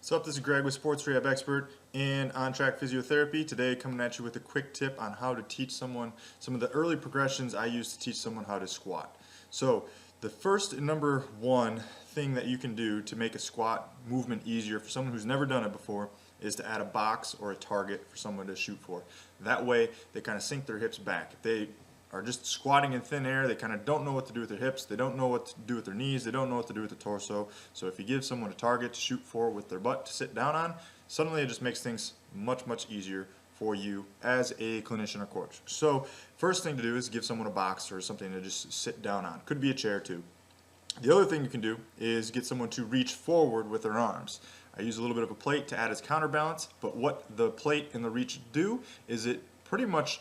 What's up, this is Greg with Sports Rehab Expert and On-Track Physiotherapy. Today coming at you with a quick tip on how to teach someone some of the early progressions I use to teach someone how to squat. So the first and number one thing that you can do to make a squat movement easier for someone who's never done it before is to add a box or a target for someone to shoot for. That way they kind of sink their hips back. If they are just squatting in thin air, they kind of don't know what to do with their hips, they don't know what to do with their knees, they don't know what to do with the torso. So if you give someone a target to shoot for with their butt to sit down on, suddenly it just makes things much easier for you as a clinician or coach. So first thing to do is give someone a box or something to just sit down on. Could be a chair too. The other thing you can do is get someone to reach forward with their arms. I use a little bit of a plate to add as counterbalance, but what the plate and the reach do is it pretty much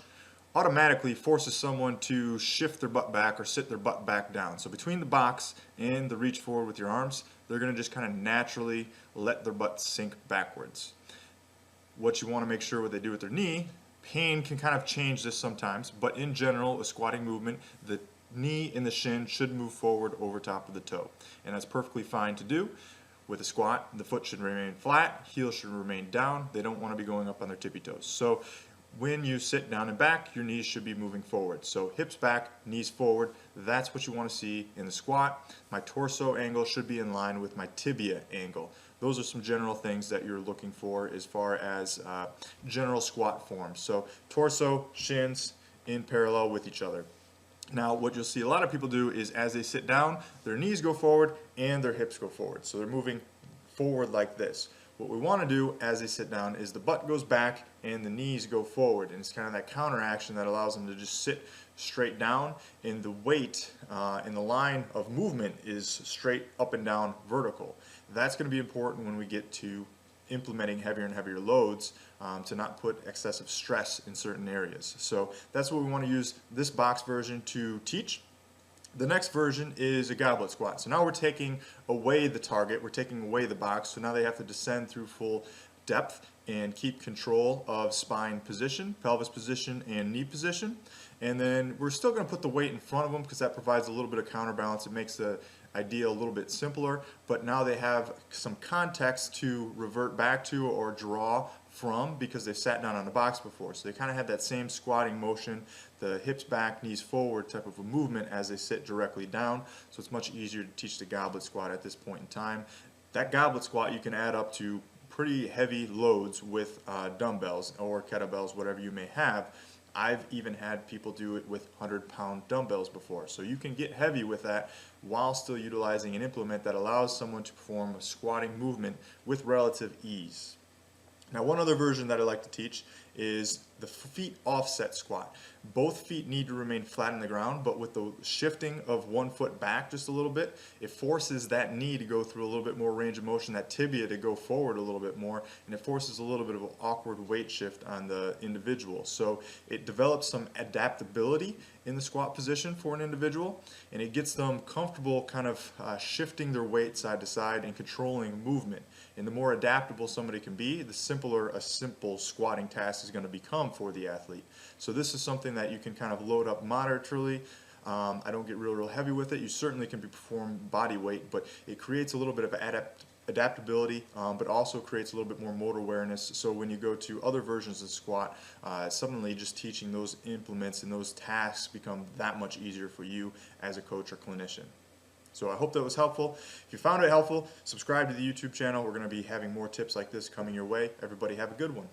automatically forces someone to shift their butt back or sit their butt back down. So between the box and the reach forward with your arms, they're going to just kind of naturally let their butt sink backwards. What you want to make sure what they do with their knee, pain can kind of change this sometimes, but in general, a squatting movement, the knee and the shin should move forward over top of the toe. And that's perfectly fine to do. With a squat, the foot should remain flat, heel should remain down. They don't want to be going up on their tippy toes. So when you sit down and back, your knees should be moving forward. So hips back, knees forward, that's what you want to see in the squat. My torso angle should be in line with my tibia angle. Those are some general things that you're looking for as far as general squat forms. So torso, shins in parallel with each other. Now what you'll see a lot of people do is as they sit down, their knees go forward and their hips go forward. So they're moving forward like this. What we want to do as they sit down is the butt goes back and the knees go forward, and it's kind of that counter action that allows them to just sit straight down, and the weight in the line of movement is straight up and down vertical. That's going to be important when we get to implementing heavier and heavier loads to not put excessive stress in certain areas. So that's what we want to use this box version to teach. The next version is a goblet squat. So now we're taking away the target, we're taking away the box, so now they have to descend through full depth and keep control of spine position, pelvis position, and knee position. And then we're still going to put the weight in front of them because that provides a little bit of counterbalance. It makes the idea a little bit simpler, but now they have some context to revert back to or draw from because they've sat down on the box before. So they kind of have that same squatting motion, the hips back, knees forward type of a movement as they sit directly down. So it's much easier to teach the goblet squat at this point in time. That goblet squat you can add up to pretty heavy loads with dumbbells or kettlebells, whatever you may have. I've even had people do it with 100-pound dumbbells before. So you can get heavy with that while still utilizing an implement that allows someone to perform a squatting movement with relative ease. Now, one other version that I like to teach is the feet offset squat. Both feet need to remain flat on the ground, but with the shifting of one foot back just a little bit, it forces that knee to go through a little bit more range of motion, that tibia to go forward a little bit more, and it forces a little bit of an awkward weight shift on the individual. So it develops some adaptability in the squat position for an individual, and it gets them comfortable kind of shifting their weight side to side and controlling movement. And the more adaptable somebody can be, the simpler a simple squatting task is going to become for the athlete. So this is something that you can kind of load up moderately. I don't get real heavy with it. You certainly can perform body weight, but it creates a little bit of adaptability, but also creates a little bit more motor awareness. So when you go to other versions of squat, suddenly just teaching those implements and those tasks become that much easier for you as a coach or clinician. So I hope that was helpful. If you found it helpful, subscribe to the YouTube channel. We're going to be having more tips like this coming your way. Everybody have a good one.